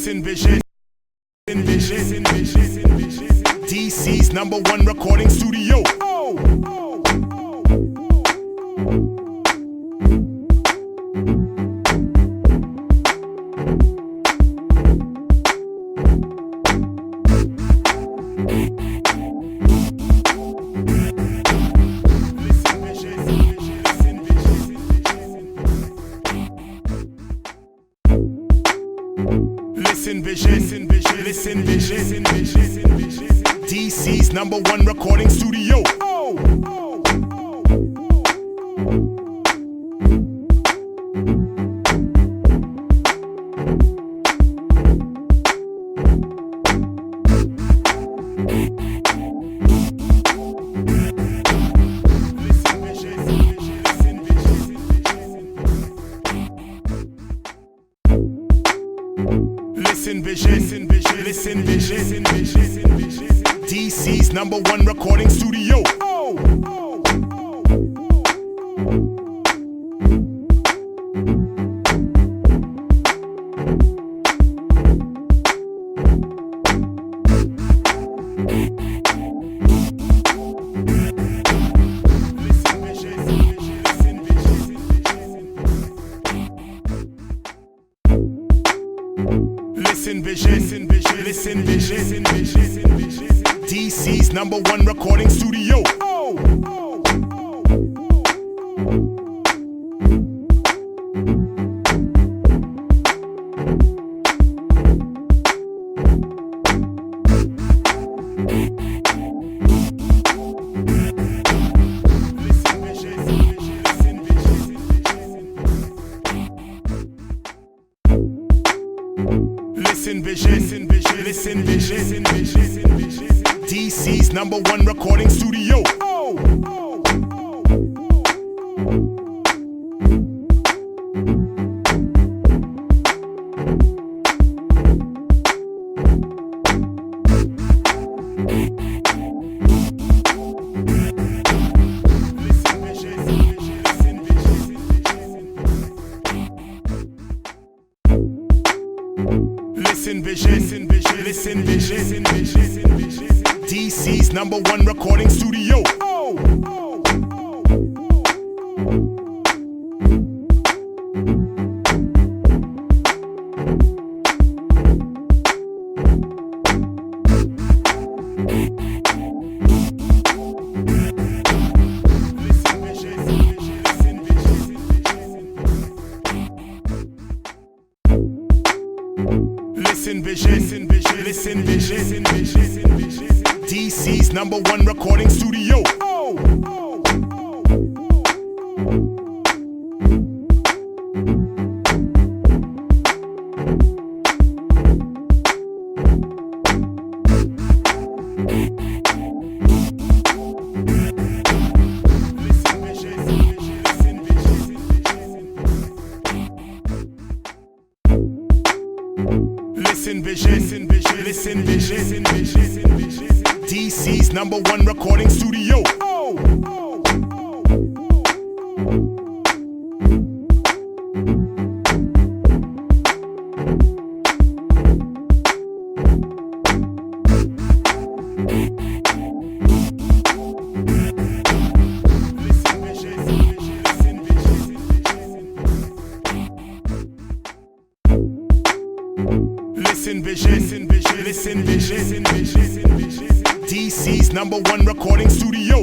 Listen, vision. DC's #1 recording studio. Listen, vision. DC's #1 recording studio. Listen, vision. DC's #1 recording studio. Listen, vision. DC's #1 recording studio. Listen, vision. DC's #1 recording studio. Listen, vision. DC's #1 recording studio. Listen, vision. DC's #1 recording studio. Listen, vision. DC's #1 recording studio. Listen, vision. DC's #1 recording studio.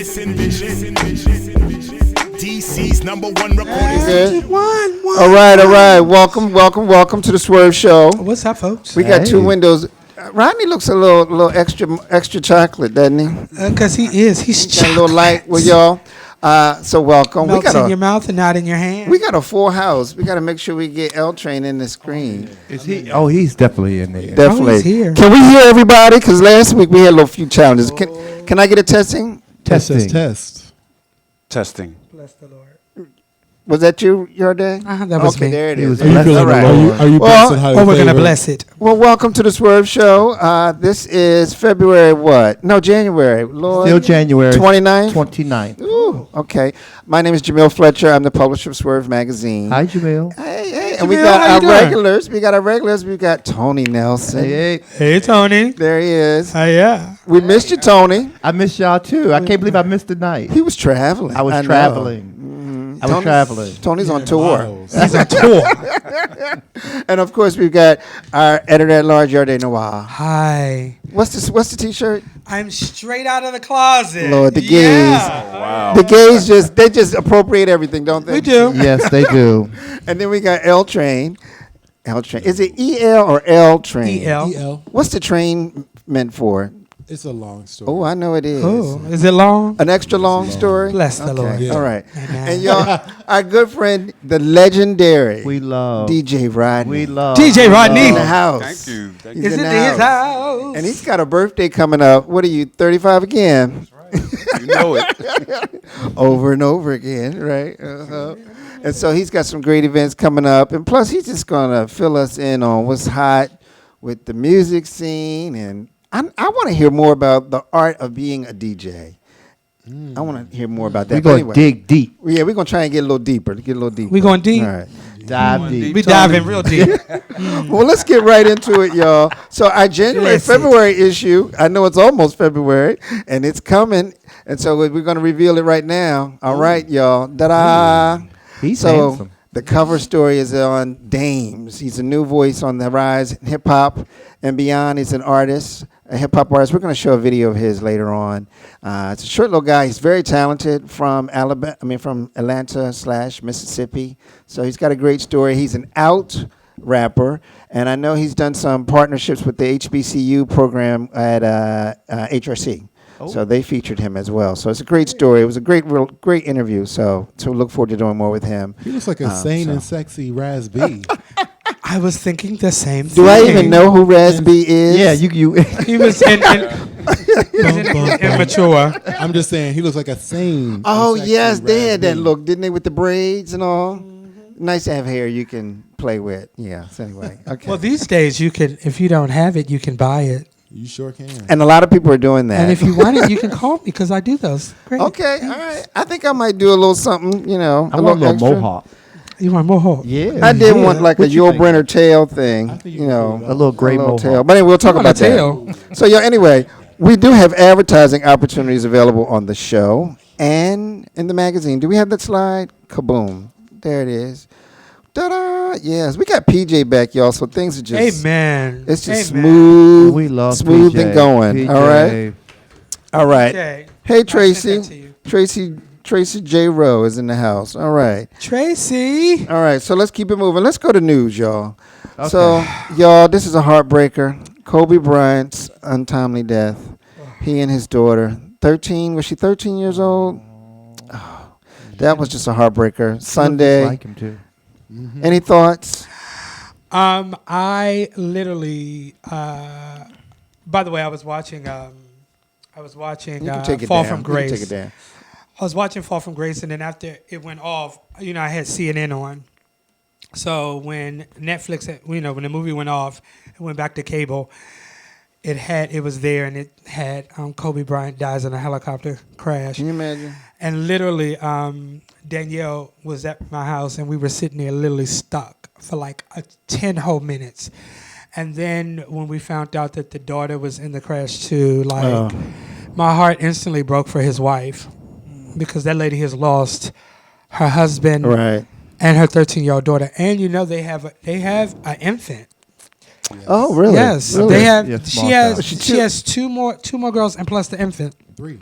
Listen, vision. DC's #1 recording. All right. Welcome to the Swerv Show. What's up, folks? We got two windows. Ronnie looks a little extra chocolate, doesn't he? Because he is. He's got a little light with y'all. So welcome. Melts in your mouth and not in your hand. We got a full house. We got to make sure we get L Train in the screen. Is he? Oh, he's definitely in there. Definitely. Oh, he's here. Can we hear everybody? Because last week we had a few challenges. Can I get a testing? Testing. Testing. Bless the Lord. Was that you, your day? That was okay, me. there it He is. was Are you blessed. feeling All right. Are you blessed and highly We're going to favored? bless it. Well, welcome to the Swerve Show. This is February what? No, January. Lord. Still January 29th? 29th. Ooh, okay. My name is Jamil Fletcher. I'm the publisher of Swerve Magazine. Hi, Jamil. Hey. And we Jamil, got how you our doing? regulars. We got Tony Nelson. Hey. Hey, Tony. There he is. Yeah. We missed you, Tony. I miss y'all too. I can't believe I missed the night. He was traveling. I was know. traveling. I was traveling. Tony's on tour. Miles. He's on tour. And of course, we've got our editor at large, Yarde Noir. Hi. What's the T-shirt? I'm straight out of the closet. Lord, the gays. Yeah. Wow. The gays just appropriate everything, don't they? We do. Yes, they do. And then we got L Train. L Train. Is it EL or L Train? EL. EL. What's the train meant for? It's a long story. Oh, I know it is. Oh, is it long? An extra long story? Bless the Lord. Yeah. All right. Amen. And y'all, our good friend, the legendary We love. DJ Rodney. We love. DJ Rodney. in the house. Thank you. Thank He's you. Is in it the his house? And he's got a birthday coming up. What are you, 35 again? You know it. Over and over again, right? Uh-huh. And so he's got some great events coming up. And plus, he's just going to fill us in on what's hot with the music scene. And I want to hear more about the art of being a DJ. I want to hear more about that. We're But going anyway, to dig deep. Yeah, we're going to try and get a little deeper. We going deep? All right. Dive deep. We diving real deep. Well, let's get right into it, y'all. So our January, Listen. February issue, I know it's almost February, and it's coming. And so we're going to reveal it right now. All right, y'all. Ta-da. He's So handsome. the cover story is on Dames. He's a new voice on the rise in hip-hop and beyond. He's an artist, a hip-hop artist. We're going to show a video of his later on. It's a short little guy. He's very talented from Atlanta/Mississippi. So he's got a great story. He's an out rapper, and I know he's done some partnerships with the HBCU program at HRC. So they featured him as well. So it's a great story. It was a great interview. So look forward to doing more with him. He looks like a sane and sexy Raz B. I was thinking the same thing. Do I even know who Raz B is? Yeah, you. He was immature. I'm just saying, he looks like a sane. Oh, and sexy yes, they Raz had that B. look, didn't they, with the braids and all? Nice to have hair you can play with. Yeah, so anyway. Okay. Well, these days you can, if you don't have it, you can buy it. You sure can. And a lot of people are doing that. And if you want it, you can call me because I do those. Great. Okay, all right. I think I might do a little something, I want a little extra. mohawk. You want more? Yeah. I did want like What a you Yul think? Brynner tail thing, I think you you know. can do A little gray a little mohawk. tail. But anyway, we'll talk You about want a that. tail? So, anyway, we do have advertising opportunities available on the show and in the magazine. Do we have that slide? Kaboom. There it is. Ta-da. Yes, we got PJ back, y'all, so things are just... Amen. It's just Amen. smooth, We love smooth PJ. and going. PJ. All right, all right. Okay. Hey, I sent Tracy. that to you. Tracy J. Rowe is in the house. All right, Tracy. all right. So let's keep it moving. Let's go to news, y'all. Okay. So, y'all, this is a heartbreaker. Kobe Bryant's untimely death. He and his daughter, 13. Was she 13 years old? Oh, that was just a heartbreaker. Sunday. Like him too. Any thoughts? I literally. By the way, I was watching. You can take it Fall down. from You can Grace. take it down. I was watching Fall from Grace, and then after it went off, I had CNN on. So when Netflix, when the movie went off, it went back to cable. It was there, and it had Kobe Bryant dies in a helicopter crash. Can you imagine? And literally, Danielle was at my house, and we were sitting there literally stuck for like 10 whole minutes. And then when we found out that the daughter was in the crash too, my heart instantly broke for his wife, because that lady has lost her husband Right. and her 13-year-old daughter. And they have an infant. Oh, really? Yes, Really? they have. Yeah, She small has. child. She has two more girls, and plus the infant. 3.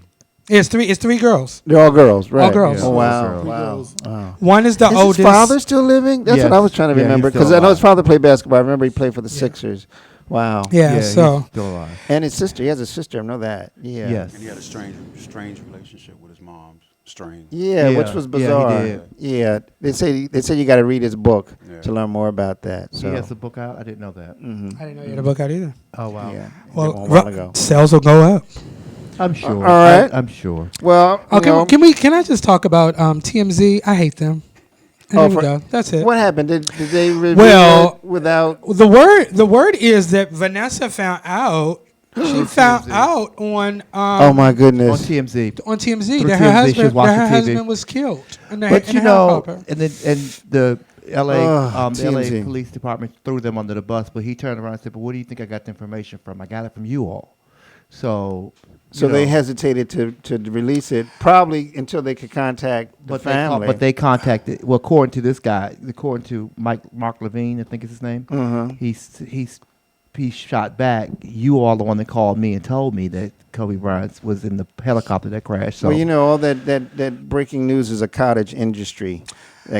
It's three girls. They're all girls, right? All girls. Yeah. Oh, wow. Girls. Wow. Girls. One is the Is oldest. his father still living? That's what Yes. I was trying to Yeah, remember, he's still because I know his alive. father played basketball. I remember he played for the Sixers. Wow. Yeah. He's So still alive. And his sister. He has a sister. I know that. Yeah. Yes. And he had a strange relationship with his mom. Strange. Yeah, Yeah. which was Yeah, he bizarre. did. Yeah. They say you got to read his book Yeah. to learn more about that. So. He has the book out. I didn't know that. Mhm. I didn't know you had a book out either. Oh wow. Yeah. Well, a while ago. sales will go up. I'm sure. All right. I'm sure. Well, you know, Can I just talk about TMZ? I hate them. And there we go. That's it. what happened? Did they review Well, it without? The word is that Vanessa found out. She found out on Oh my On goodness! TMZ. on TMZ Through that TMZ, she was her watching TV. husband was killed. In But in you a know, helicopter. and the LA TMZ. police department threw them under the bus, but he turned around and said, "But where do you think I got the information from? I got it from you all." So They hesitated to release it, probably until they could contact the family. But they contacted. Well, according to this guy, according to Mark Levine, I think is his name. He shot back. You all the one that called me and told me that Kobe Bryant was in the helicopter that crashed. So Well, you know, all that breaking news is a cottage industry,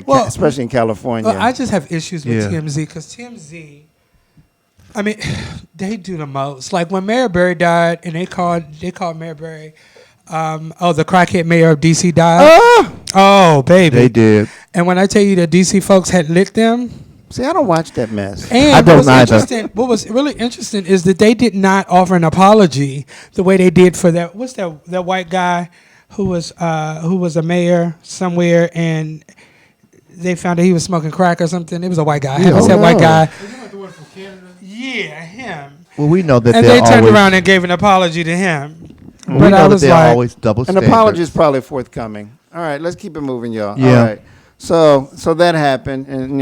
Well, especially in California. Well, I just have issues with Yeah. TMZ because TMZ, I mean, they do the most. Like when Mary Berry died, and they called Mary Berry, the crackhead mayor of DC died. Oh, baby, they did. And when I tell you that DC folks had lit them, See, I don't watch that mess. and I don't what was either. interesting, what was really interesting is that they did not offer an apology the way they did for that. What's that white guy who was a mayor somewhere, and they found that he was smoking crack or something. It was a white guy. What's that white guy? Yeah, him. Well, we know that And they're they turned always, around and gave an apology to him. we But I know that was they're like, always double An standards. apology is probably forthcoming. All right, let's keep it moving, y'all. Yeah. All right. So that happened, and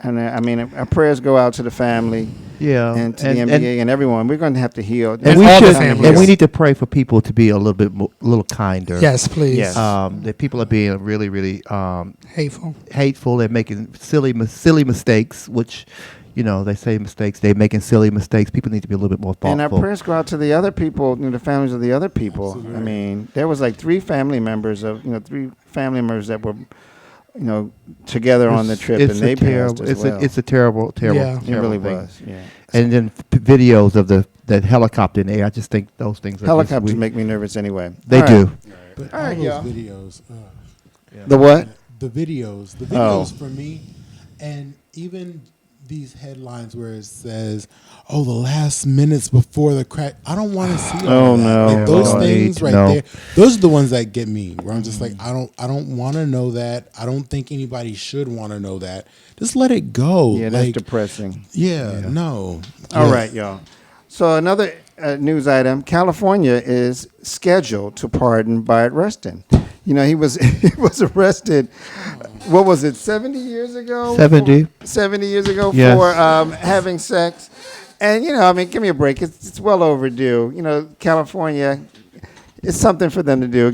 I mean, our prayers go out to the family Yeah, and to the NBA and everyone. We're going to have to heal. and we all the should, families. and we need to pray for people to be a little kinder. yes, please. Yes. That people are being really, really Hateful. hateful and making silly mistakes, which, you know, they say mistakes. They're making silly mistakes. People need to be a little bit more thoughtful. And our prayers go out to the other people, the families of the other people. Absolutely. I mean, there was like three family members that were, together on the trip, and they passed as well. It's a terrible, terrible, Yeah. It terrible really thing. was. Yeah. And then videos of that helicopter in the air. I just think those things are Helicopters just, make me nervous anyway. They All do. right. But All all right, those y'all. videos. The what? The videos Oh. for me, and even these headlines where it says, "Oh, the last minutes before the crack." I don't want to see all Oh, that. no. Like, those No, things right no. there. Those are the ones that get me. Where I'm just like, I don't want to know that. I don't think anybody should want to know that. Just let it go. Yeah, that's like, depressing. yeah, no. All Yeah. right, y'all. So another news item: California is scheduled to pardon Bryant Rustin. You know, he was arrested. What was it? 70 years ago. 70. 70 years ago Yes. for having sex, and give me a break. It's well overdue. California, it's something for them to do.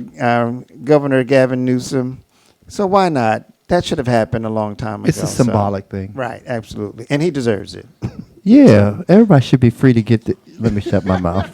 Governor Gavin Newsom. So why not? That should have happened a long time ago. It's a symbolic thing. Right, absolutely, and he deserves it. Yeah, everybody should be free to get the. Let me shut my mouth.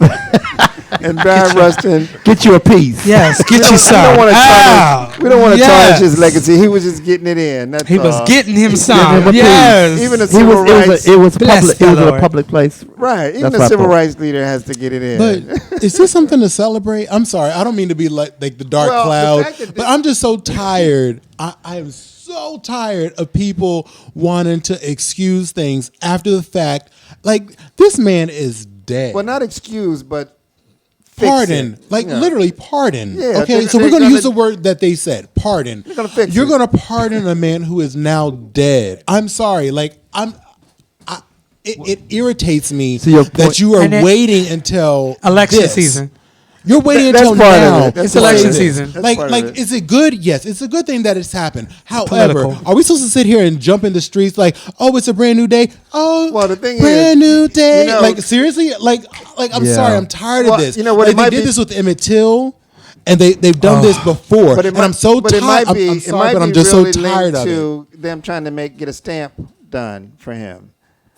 And Bryant Rustin. Get you a piece. Yes, get you We some. don't want to Ow. we don't want to Yes. tarnish his legacy. He was just getting it in. That's He was all. getting him him some. a piece. Yes. Even a He civil rights. it was a Bless public. the It was in a Lord. public place. Right. Even That's a what I civil thought. rights leader has to get it in. But is this something to celebrate? I'm sorry. I don't mean to be like the dark Well, the cloud, fact that but I'm just so tired. I am so tired of people wanting to excuse things after the fact. Like, this man is dead. Well, not excuse, but fix Pardon, it. like Yeah. literally pardon. Yeah, Okay, so they're we're going to gonna- use the word that they said, pardon. They're gonna fix You're it. going to pardon a man who is now dead. I'm sorry, like it irritates me So your that point- you are And then- waiting until Election this. season. You're waiting That's until part of now. it. That's It's part of election it. season. That's Like, part of like, it. is it good? Yes, it's a good thing that it's happened. However, political. are we supposed to sit here and jump in the streets like, oh, it's a brand new day? Oh, Well, the thing brand is, new day. you know- Like, seriously? Like I'm Yeah. sorry, I'm tired Well, of this. you know what, Like, it might they did be- this with Emmett Till, and they've done this before. But it and might, I'm so but it tired. might be, I'm it sorry, might but I'm be just really so tired linked of it. to them trying to get a stamp done for him,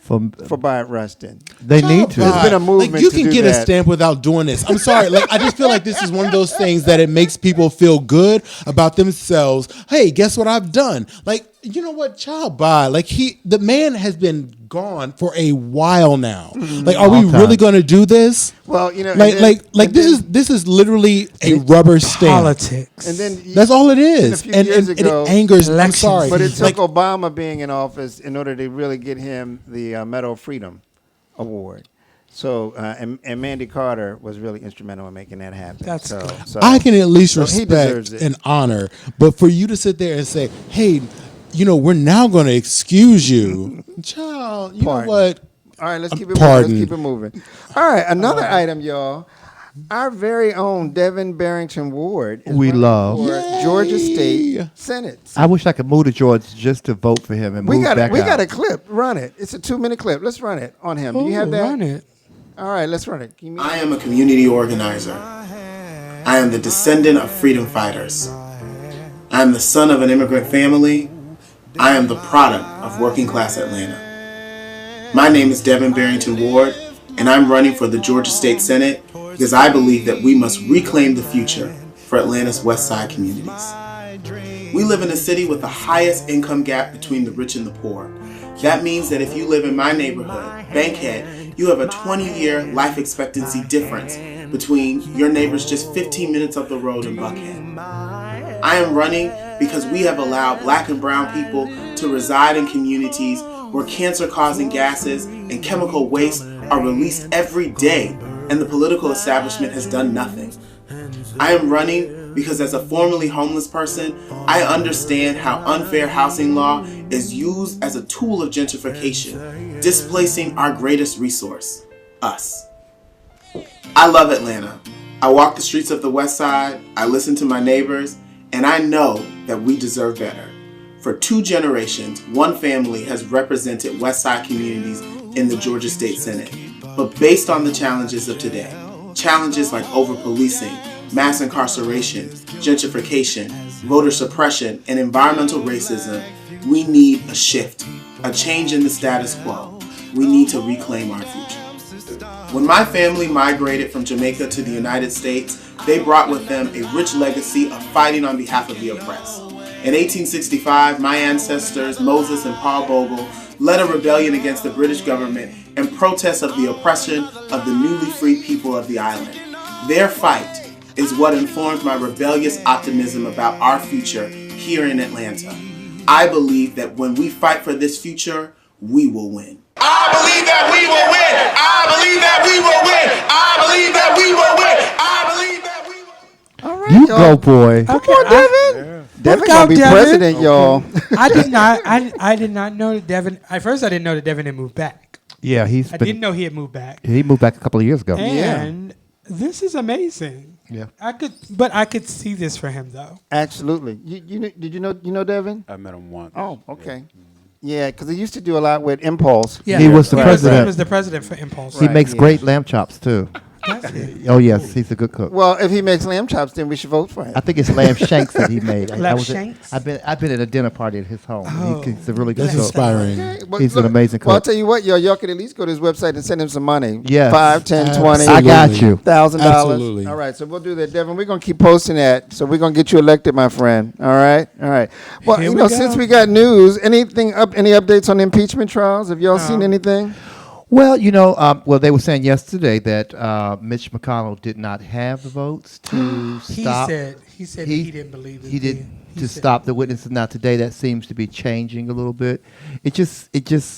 for Bryant Rustin. They need to. There's been a movement Like, you to can do get that. a stamp without doing this. I'm sorry. Like, I just feel like this is one of those things that it makes people feel good about themselves. Hey, guess what I've done? Like, you know what? Child bye. Like, the man has been gone for a while now. Like, are we Long time. really going to do this? Well, and Like, then- and this is literally a rubber stamp. Politics. And then That's all it is. few And, years and ago- it angers. I'm Elections. sorry. But it Like, took Obama being in office in order to really get him the Medal of Freedom award. So and Mandy Carter was really instrumental in making that happen. That's so, good. so I can at least so he deserves respect it. and honor, but for you to sit there and say, "Hey, we're now going to excuse you," child. You Pardon. know what? All right, let's keep it Pardon. moving. Let's keep it moving. All right, another item, y'all. Our very own Devin Barrington Ward is We running love. for Georgia State Senate. I wish I could move to Georgia just to vote for him and We move got back we out. got a clip. Run it. It's a 2-minute clip. Let's run it on him. Do you have that? Run it. All right, let's run it. Can you I am a community organizer. I am the descendant of freedom fighters. I am the son of an immigrant family. I am the product of working class Atlanta. My name is Devin Barrington Ward, and I'm running for the Georgia State Senate because I believe that we must reclaim the future for Atlanta's West Side communities. We live in a city with the highest income gap between the rich and the poor. That means that if you live in my neighborhood, Bankhead, you have a 20-year life expectancy difference between your neighbors just 15 minutes up the road in Buckhead. I am running because we have allowed black and brown people to reside in communities where cancer-causing gases and chemical waste are released every day, and the political establishment has done nothing. I am running because as a formerly homeless person, I understand how unfair housing law is used as a tool of gentrification, displacing our greatest resource, us. I love Atlanta. I walk the streets of the West Side, I listen to my neighbors, and I know that we deserve better. For 2 generations, one family has represented West Side communities in the Georgia State Senate. But based on the challenges of today, challenges like over-policing, mass incarceration, gentrification, voter suppression, and environmental racism, we need a shift, a change in the status quo. We need to reclaim our future. When my family migrated from Jamaica to the United States, they brought with them a rich legacy of fighting on behalf of the oppressed. In 1865, my ancestors, Moses and Paul Bogle, led a rebellion against the British government in protest of the oppression of the newly freed people of the island. Their fight is what informs my rebellious optimism about our future here in Atlanta. I believe that when we fight for this future, we will win. I believe that we will win. I believe that we will win. I believe that we will win. I believe that we will win. All right, You y'all. go, boy. Come on, Devin. Devin Look gonna out, be Devin. president, y'all. I did not know that Devin. At first, I didn't know that Devin had moved back. Yeah, I didn't know he had moved back. He moved back a couple of years ago. And this is amazing. Yeah. I could see this for him though. Absolutely. Did you know Devin? I met him once. Oh, okay. Yeah, because he used to do a lot with Impulse. Yeah, He was the He president. was the president for Impulse. He Right, makes yeah. great lamb chops too. Oh yes, he's a good cook. Well, if he makes lamb chops, then we should vote for him. I think it's lamb shanks that he made. Lamb shanks? I've been at a dinner party at his home. He's a really good That's cook. inspiring. Okay, but He's an amazing Well, I'll cook. tell you what, y'all could at least go to his website and send him some money. Yes. 5, 10, 20. I got you. $1,000. Absolutely. All right, so we'll do that, Devin. We're gonna keep posting that, so we're gonna get you elected, my friend. All right. Well, Here we go. since we got news, any updates on the impeachment trials? Have y'all seen anything? Well, they were saying yesterday that Mitch McConnell did not have the votes to stop. He said he didn't believe it. He did to stop the witnesses. Now today, that seems to be changing a little bit. It's stupid.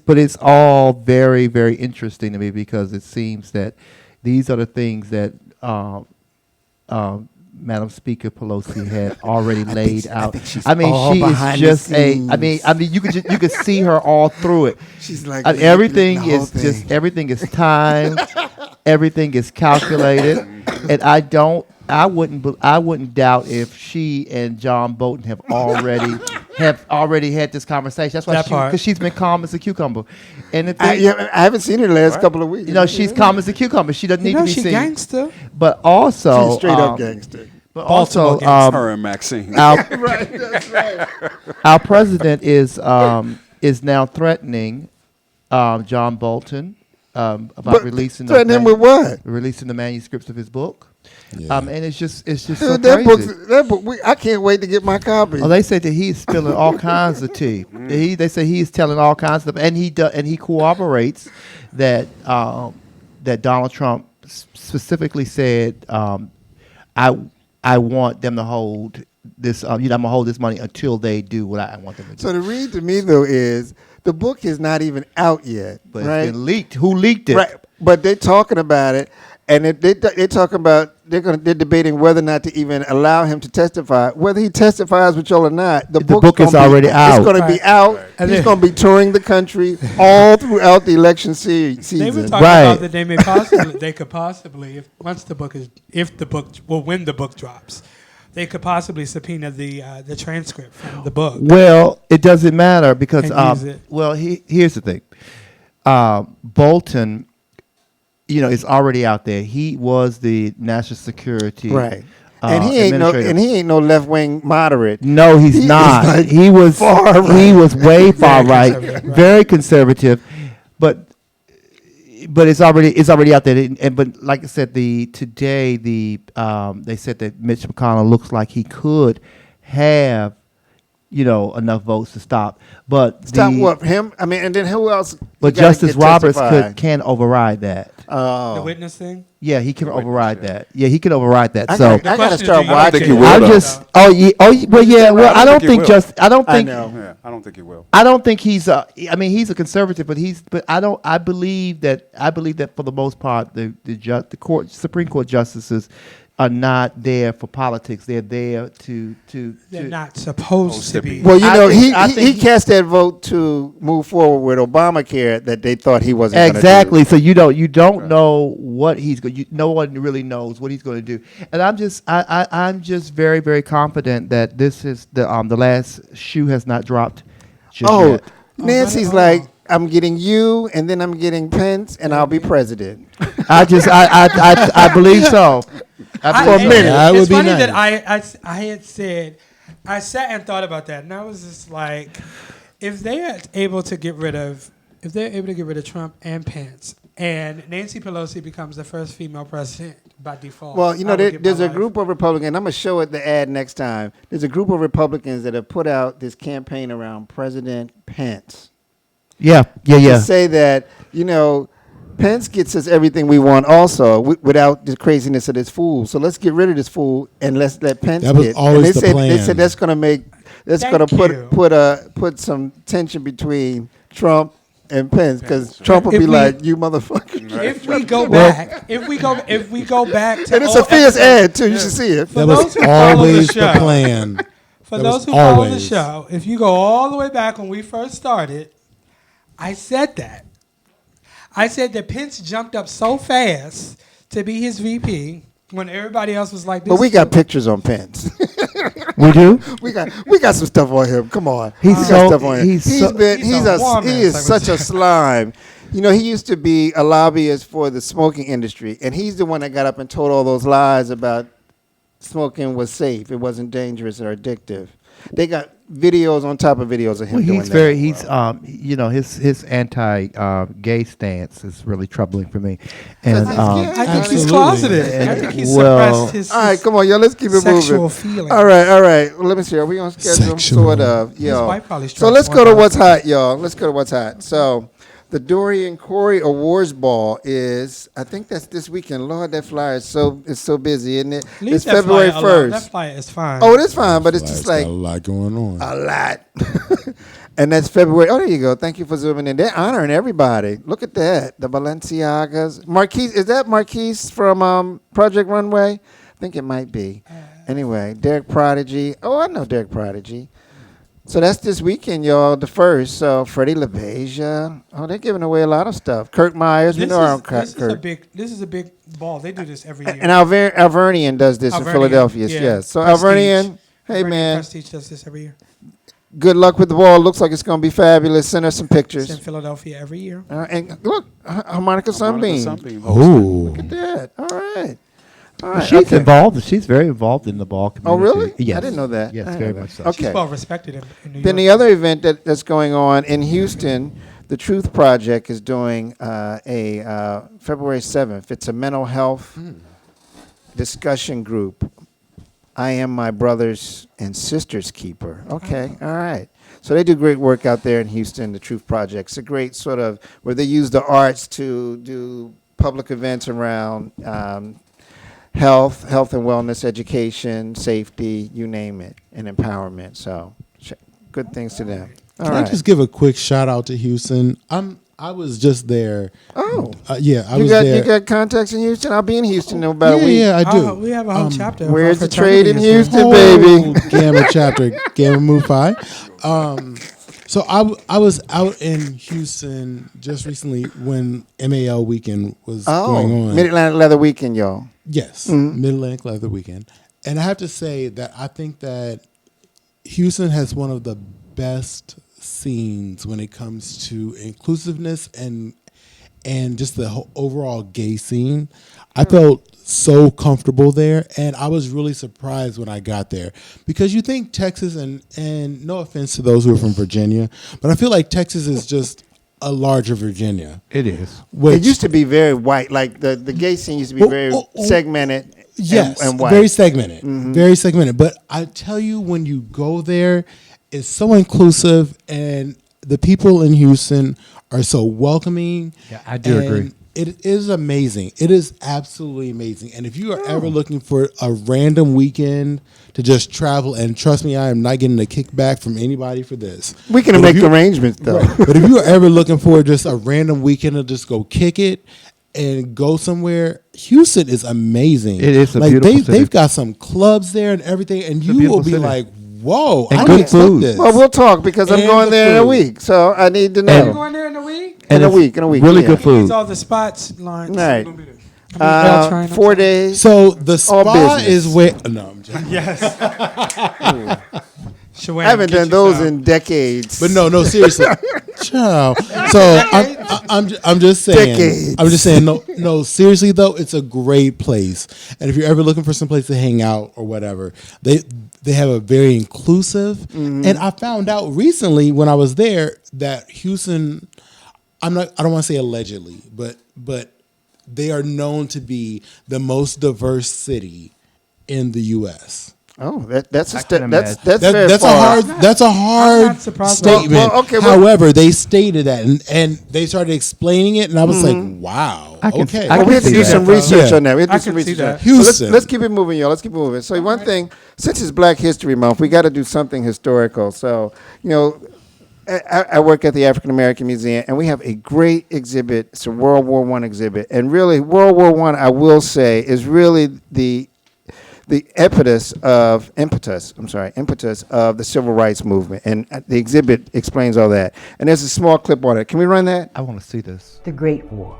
But it's all very, very interesting to me because it seems that these are the things that Madam Speaker Pelosi had already laid out. I mean, all she behind is the just you could see her all through it. She's like Everything manipulating the is whole just thing. everything is timed, everything is calculated, and I wouldn't doubt if she and John Bolton have already had this conversation. That's why because she's been calm as a cucumber, and the thing, I haven't seen her the last couple of weeks. she's calm as a cucumber. She doesn't need to be she seen. gangster. But also, She's straight up gangster. but Baltimore also, gangster. Her and Maxine. Right, that's right. our president is now threatening John Bolton about releasing Threaten him with what? releasing the manuscripts of his book. Yeah. And it's just so Dude, crazy. that book, I can't wait to get my copy. Oh, they say that he's spilling all kinds of tea. They say he's telling all kinds of stuff, and he corroborates that that Donald Trump specifically said, "I want them to hold this. I'm gonna hold this money until they do what I want them to do. So the read to me though is the book is not even out yet, But right? it's been leaked. Who leaked it? Right, but they're talking about it, and they're talking about they're debating whether or not to even allow him to testify. Whether he testifies with y'all or not, the book is already out. It's going to be out. And He's then- going to be touring the country all throughout the election season. They were talking Right. about that they could possibly, when the book drops, they could possibly subpoena the transcript from the book. Well, it doesn't matter because And use it. well, here's the thing. Bolton, it's already out there. He was the national security Right. And he ain't no left wing moderate. No, he's He is not. like He was far right. He was way far right, conservative, right. very conservative, but it's already out there. But like I said, today they said that Mitch McConnell looks like he could have enough votes to stop. But Stop what him? I mean, and then who else? But gotta Justice get Roberts testified? can override that. The witness thing? Yeah, he can override that. Yeah, he can override that. I So gotta question is, start do you watching. think he it. will, I'm though. just I don't think will. just I don't I think know. Yeah, I don't think he will. I don't think he's a. I mean, he's a conservative, but I don't. I believe that for the most part, the Supreme Court justices are not there for politics. They're there to. They're not supposed to be. Well, I think he he- cast that vote to move forward with Obamacare that they thought he wasn't gonna do. Exactly. So you don't know what he's going. No one really knows what he's going to do. And I'm just very, very confident that this is the last shoe has not dropped. Just Oh, yet. Nancy's like, I'm getting you, and then I'm getting Pence, and I'll be president. I believe so. For a minute. That would It's be funny nice. that I had said, I sat and thought about that, and I was just like, if they're able to get rid of Trump and Pence, and Nancy Pelosi becomes the first female president by default. Well, I would give there's my a life. group of Republicans. I'm gonna show it the ad next time. There's a group of Republicans that have put out this campaign around President Pence. Yeah. To say that Pence gets us everything we want also without the craziness of this fool. So let's get rid of this fool and let's let Pence That was get. always and they the said, plan. They said that's going to Thank you. put some tension between Trump and Pence because Trump will If be we- like, you motherfucker. If we go back, if we go back to And it's a old fierce episodes- ad too. You should see it. For That those was who follow the always the show. plan. For That those was who follow the always. show, if you go all the way back when we first started, I said that. I said that Pence jumped up so fast to be his VP when everybody else was like this. But we got pictures on Pence. We do. we got some stuff on him. Come on, He's we got so- stuff on him. he's He's so- been He's a warm he ass, is I would such a say. slime. He used to be a lobbyist for the smoking industry, and he's the one that got up and told all those lies about smoking was safe, it wasn't dangerous or addictive. They got videos on top of videos of him Well, doing he's that. very. He's his anti-gay stance is really troubling for me, and I think he's Absolutely. closeted. I think he's Well- suppressed his all right, come on, y'all. Let's keep it sexual moving. feelings. All right. Well, let me see. Are we on schedule? Sexual. Sort of. Yo. wife probably So strikes let's one go to time. what's hot, y'all. Let's go to what's hot. So, the Dorian Quarry Awards Ball is. I think that's this weekend. Lord, that flyer is so busy, isn't it? Leave It's that February flyer alone. 1st. That flyer is fine. Oh, it is fine, but it's Like, just got like a lot going on. a lot. And that's February. Oh, there you go. Thank you for zooming in. They're honoring everybody. Look at that. The Balenciagas. Marquise, is that Marquise from Project Runway? I think it might be. Anyway, Derek Prodigy. Oh, I know Derek Prodigy. So that's this weekend, y'all, the 1st. So Freddie LaBeija. Oh, they're giving away a lot of stuff. Kirk Myers. We This know our is a Kirk. big ball. They do this every year. And Alvernian does this in Alvernian, Philadelphia. yeah. Yes. So Prestige. Alvernian, hey, Alvernian man. Prestige does this every year. Good luck with the ball. Looks like it's going to be fabulous. Send us some It's in pictures. Philadelphia every year. And look, Harmonica Sunbeam. Ooh. Look at that. All right. All Well, right. she's okay. involved. She's very involved in the ball community. Oh, really? Yes. I didn't know that. Yes, I very didn't know much so. that. Okay. She's well respected in New York. Then the other event that's going on in Houston, the Truth Project is doing a February 7th. It's a mental health discussion group. I am my brother's and sister's keeper. Okay, all right. So they do great work out there in Houston, the Truth Project. It's a great sort of where they use the arts to do public events around health and wellness, education, safety, you name it, and empowerment. So good things to them. Can I just give a quick shout out to Houston? I was just there. Oh, yeah, I was there. You got contacts in Houston? I'll be in Houston in about a week. Yeah, I do. We have a whole chapter. of Where's our the trade in fraternity Houston, Whole baby? Gamma chapter, Gamma Mu Phi. So I was out in Houston just recently when MAL weekend was going on. Mid-Atlantic Leather Weekend, y'all. Yes, Mid-Atlantic Leather Weekend. And I have to say that I think that Houston has one of the best scenes when it comes to inclusiveness and just the whole overall gay scene. I felt so comfortable there, and I was really surprised when I got there because you think Texas, and no offense to those who are from Virginia, but I feel like Texas is just a larger Virginia. It is. It used to be very white. Like the gay scene used to be very segmented. Yes, and white. very segmented. Very segmented. But I tell you, when you go there, it's so inclusive, and the people in Houston are so welcoming. Yeah, I do agree. It is amazing. It is absolutely amazing. And if you are ever looking for a random weekend to just travel, and trust me, I am not getting a kickback from anybody for this. We can make arrangements, though. Right. But if you are ever looking for just a random weekend to just go kick it and go somewhere, Houston is amazing. It is a beautiful city. They've got some clubs there and everything, and you will be city. like, whoa, And I good didn't expect food. this. Well, we'll talk because I'm And going the there in a food. week, so I need to You know. going there in a week? In a it's week, Really yeah. good food. These all the spots, Lawrence. Right. We're gonna be there. 4 days. So the All spa business. is where. No, I'm joking. I Shawana, haven't get done you those some. in decades. But no, seriously. Ciao. So I'm just saying. Decades. I'm just saying. No. Seriously though, it's a great place. And if you're ever looking for some place to hang out or whatever, they have a very inclusive. And I found out recently when I was there that Houston. I don't want to say allegedly, but they are known to be the most diverse city in the U.S. Oh, that's a I step. can That's imagine. very That's far. a hard not surprised. statement. Well, okay, well- However, they stated that and they started explaining it, and I was like, "Wow, I can- okay." I Well, we have to see do that, some though. research Yeah. on that. We have to I do some can see research on that. that. Well, Houston. let's keep it moving, y'all. Let's keep it moving. So one thing, since it's Black History Month, we got to do something historical. So, I work at the African American Museum, and we have a great exhibit. It's a World War I exhibit, and really, World War I, I will say, is really the impetus of the civil rights movement, and the exhibit explains all that. And there's a small clip on it. Can we run that? I want to see this. The Great War.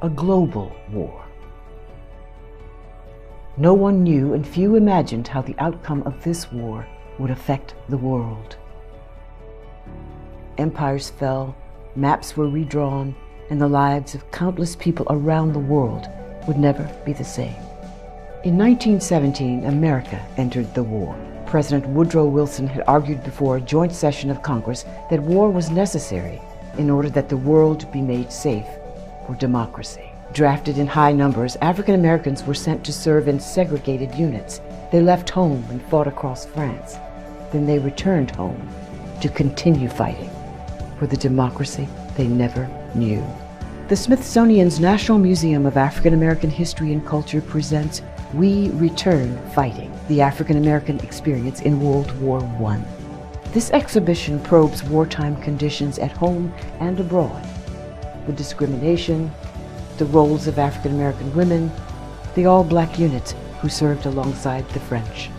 A global war. No one knew and few imagined how the outcome of this war would affect the world. Empires fell, maps were redrawn, and the lives of countless people around the world would never be the same. In 1917, America entered the war. President Woodrow Wilson had argued before a joint session of Congress that war was necessary in order that the world be made safe for democracy. Drafted in high numbers, African Americans were sent to serve in segregated units. They left home and fought across France. Then they returned home to continue fighting for the democracy they never knew. The Smithsonian's National Museum of African American History and Culture presents We Return Fighting, the African American Experience in World War I. This exhibition probes wartime conditions at home and abroad, the discrimination, the roles of African American women, the all-black units who served alongside the French.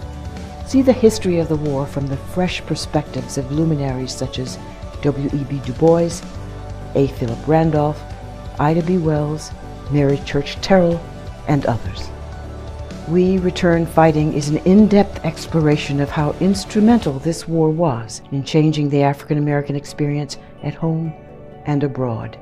See the history of the war from the fresh perspectives of luminaries such as W.E.B. Du Bois, A. Philip Randolph, Ida B. Wells, Mary Church Terrell, and others. We Return Fighting is an in-depth exploration of how instrumental this war was in changing the African American experience at home and abroad.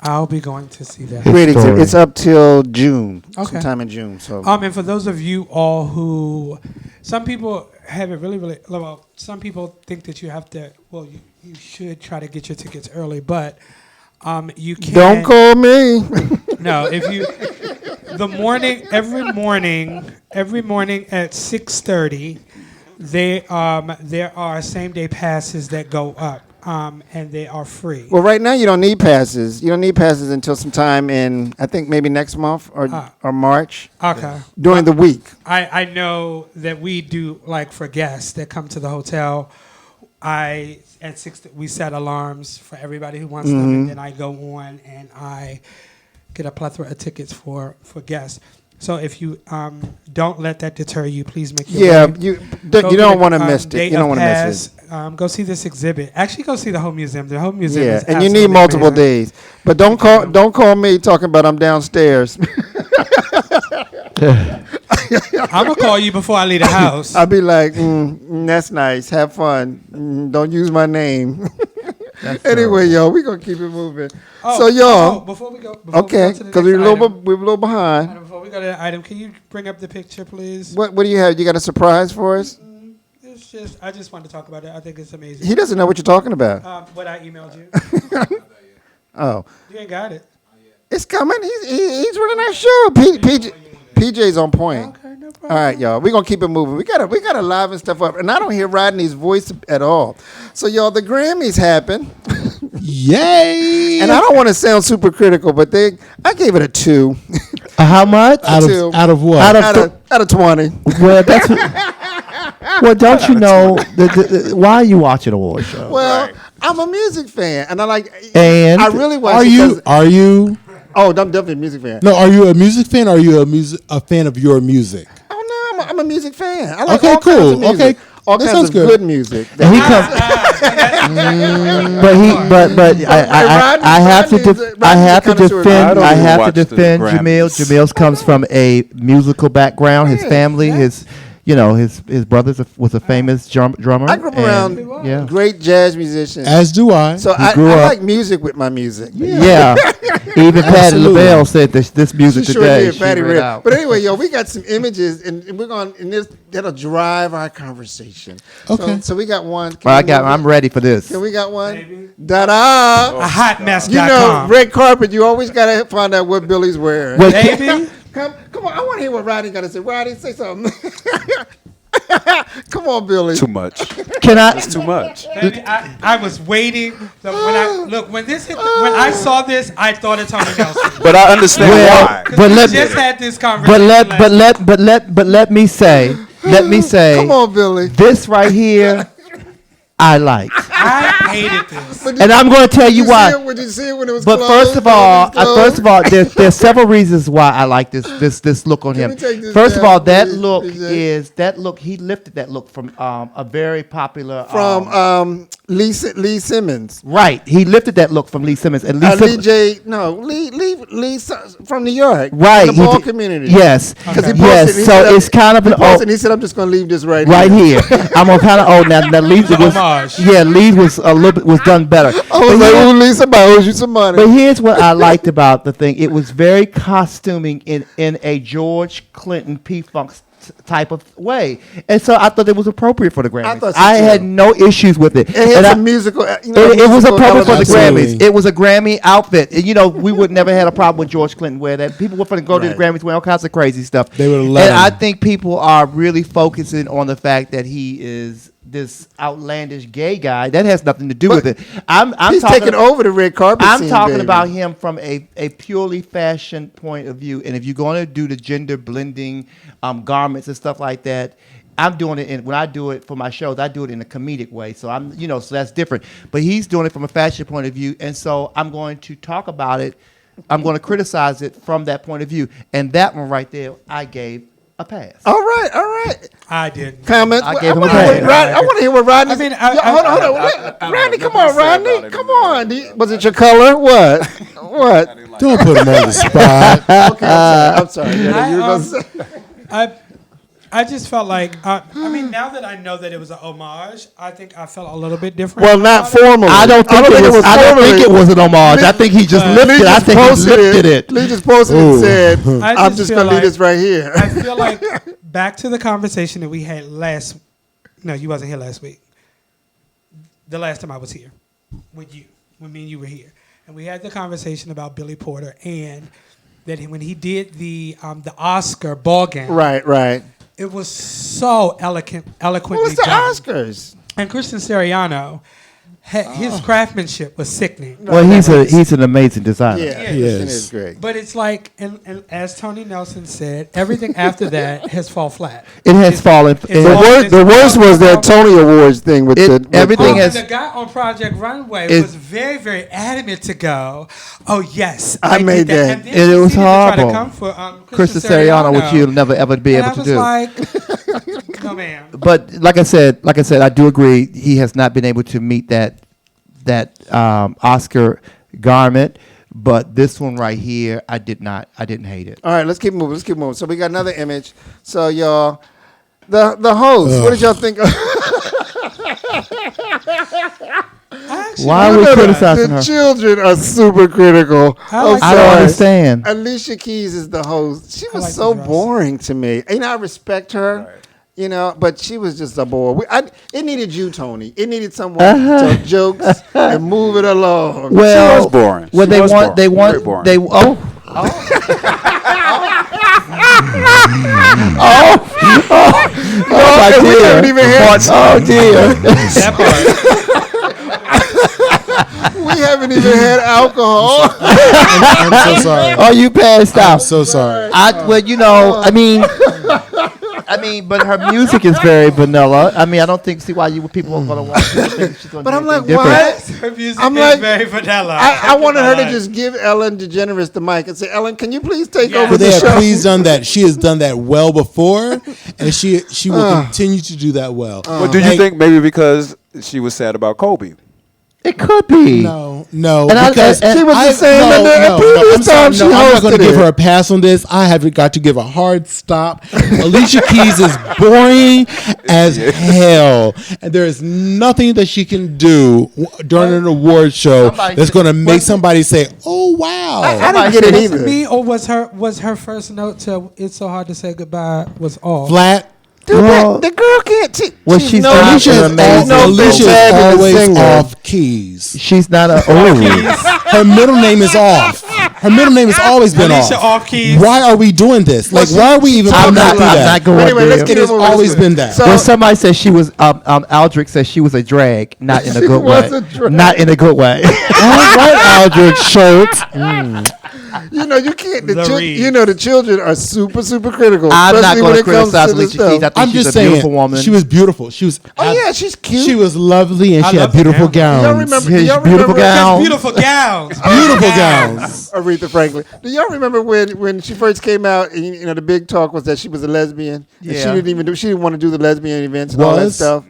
I'll be going to see that. Great exhibit. story. It's up till June, Okay. sometime in June. So And for those of you all who, some people have it really, well, some people think that you have to, well, you should try to get your tickets early, but you can. don't call me. No, if you, every morning at 6:30, there are same-day passes that go up, and they are free. Well, right now you don't need passes. You don't need passes until sometime in, I think maybe next month or March. Okay. During the week. I know that we do, like, for guests that come to the hotel. At 6 we set alarms for everybody who wants them, and then I go on and I get a plethora of tickets for guests. So if you don't let that deter you, please make your way. you don't want to miss it. You don't want to miss it. Go see this exhibit. Actually, go see the whole museum. The whole museum is and you need multiple days. But don't call me talking about I'm downstairs. I'm gonna call you before I leave the house. I'll be like, that's nice. Have fun. Don't use my name. Anyway, y'all, we're gonna keep it moving. So, y'all, before we go, because we're a little behind. Before we go to the item, can you bring up the picture, please? What do you have? You got a surprise for us? I just wanted to talk about it. I think it's amazing. He doesn't know what you're talking about. What I emailed you. Oh, You ain't got it. it's coming. He's running our show. PJ's on point. Okay, no problem. All right, y'all. We're gonna keep it moving. We gotta liven stuff up. And I don't hear Rodney's voice at all. So, y'all, the Grammys happen. Yay! And I don't want to sound super critical, but I gave it a 2. How much? Out of what? Out of 20. Well, that's. Well, don't you know why are you watching award show? Well, I'm a music fan, and And I really watch. Are you? Oh, I'm definitely a music fan. No, are you a music fan? Or are you a fan of your music? Oh no, I'm a music fan. I like Okay, all kinds of cool. music. Okay. All That kinds sounds of good. good music. And he comes. I have to defend. I have to defend Jamil. Jamil comes from a musical background. His family, his brother was a famous drummer. I grew up around great jazz musicians. As do I. So I like music with my music. Yeah. Even Patti LaBelle said this music She today. sure did, Patty Red. But anyway, y'all, we got some images, and we're going, and that'll drive our conversation. Okay. So we got one. I'm ready for this. Can we got one? Da-da. A hotmess.com. You know, red carpet, you always got to find out what Billy's wearing. Baby. Come on, I want to hear what Rodney got to say. Rodney, say something. Come on, Billy. Too much. Can I? It's too much. Baby, I was waiting. When I saw this, I thought of Tony Nelson. But I understand why. But We let just had this conversation. let me say. Come on, Billy. This right here, I liked. I hated this. And I'm going to tell you why. Did you see it when it was But closed? first of all, there's several reasons why I like this look on him. me take this First of down, all, that please, look PJ? he lifted that look from a very popular From Lee Simmons. right. He lifted that look from Lee Simmons and Lee from New York. right. The he ball did- community. Yes. Because he posted, Yes. he So said, it's kind of an and he said, I'm just going to leave this right here. I'm on kind of old now. That Lee was homage. Lee was a little bit was done better. I was like, oh, Lee, somebody owes you some money. But here's what I liked about the thing. It was very costuming in a George Clinton P-Funk type of way. And so I thought it was appropriate for the Grammys. thought so, I too. had no issues with it. It had And some musical. it was appropriate for the Absolutely. Grammys. It was a Grammy outfit. And, we would never had a problem with George Clinton wear that. People were going to go to the Grammys wearing all kinds of crazy stuff. They would have let And him. I think people are really focusing on the fact that he is this outlandish gay guy. That has nothing to do with it. He's taking over the red carpet I'm scene, talking baby. about him from a purely fashion point of view. And if you're going to do the gender blending garments and stuff like that, I'm doing it when I do it for my shows, I do it in a comedic way. So so that's different. But he's doing it from a fashion point of view. And so I'm going to talk about it. I'm going to criticize it from that point of view. And that one right there, I gave a pass. All right. I didn't. Comments. I gave him a wanna hear pass. what I want to hear what Rodney. I mean, hold on. Rodney, come on, nothing to say Rodney. about it Come anyway. on. Was it your color? What? What? Don't put him on the spot. Okay, I'm sorry. Yeah, you were gonna say. I just felt like, now that I know that it was an homage, I think I felt a little bit different. Well, not about it. formally. I don't think it was an homage. I think he just lifted it. I think he lifted it. Lee just posted it and said, I I'm just feel going to leave like- this right here. I feel like back to the conversation that we had no, you wasn't here last week. The last time I was here with you, when me and you were here. And we had the conversation about Billy Porter and that when he did the Oscar ball game, Right. It was so eloquently What was the done. Oscars? And Christian Siriano, his craftsmanship was sickening. Well, he's an amazing designer. Yeah, He Christian is. is great. But it's like, and as Tony Nelson said, everything after that has fallen flat. It has fallen. The worst was that Tony Awards thing with everything And has. the guy on Project Runway It- was very, very adamant to go. Oh yes, I did made that. And then It was proceeded to try to horrible. come for, Christian Siriano, which you'll never ever be And able to I do. was like, no ma'am. But like I said, I do agree. He has not been able to meet that Oscar garment. But this one right here, I didn't hate it. All right, let's keep moving. So we got another image. So y'all, the host. What did y'all think? Why are we criticizing The her? children are super critical. I I don't understand. Alicia Keys is the host. She was like so the dress. boring to me. And I respect her, you know, but she was just a bore. It needed you, Tony. It needed someone to tell jokes and move it along. Well, was boring. Well, She they was want. boring. They Very want. boring. They. Oh and we dear. haven't even had. Oh dear. That part. We haven't even had alcohol. I'm so sorry. Oh, you passed I'm out. so sorry. Well, you know, I mean, but her music is very vanilla. I mean, I don't see why people are gonna watch it. Think she's gonna But do I'm like, anything different. what? Her music I'm is like- very vanilla. I wanted her to just give Ellen DeGeneres the mic and say, Ellen, can you please take Yeah. over But the they have show? please done that. She has done that well before, and she will continue to do that well. Well, do you think maybe because she was sad about Kobe? It could be. No, I- because and- She was the same in the previous I'm sorry, time she I'm not going hosted to give it. her a pass on this. I have got to give a hard stop. Alicia Keys is boring as hell, and there is nothing that she can do during an award show Somebody that's said- going to make somebody say, "Oh wow." I didn't get it Was it either. me or was her first note to "It's So Hard to Say Goodbye" was off? Flat. Dude, Well- the girl can't. Well, she's no, not Alicia an is, amazing Alicia is fabulous always singer. off keys. She's not a. Her middle name is off. Her middle name has always been Alicia off. off keys. Why are we doing this? Like, why are we even I'm putting not. her through I'm that? not going But anyway, there. let's get It has over always this. been that. So, Well, somebody said she was. Aldrich said she was a drag, not in a good was way. a drag. Not in a good way. All right, Aldrich Schultz. you know, you can't. The Reeds. You know, the children are super, super critical. I'm not especially going when to it comes criticize to this Alicia Keys. I stuff. think I'm she's just a saying, beautiful woman. she was beautiful. She was. Oh yeah, she's cute. She was lovely, and I she love had the beautiful gown. gowns. Y'all remember? His y'all beautiful remember gown. Beautiful gowns. Beautiful gowns. Aretha Franklin. Do y'all remember when she first came out? And, you know, the big talk was that she was a lesbian. And she Yeah. didn't want to do the lesbian events and all that Was? stuff.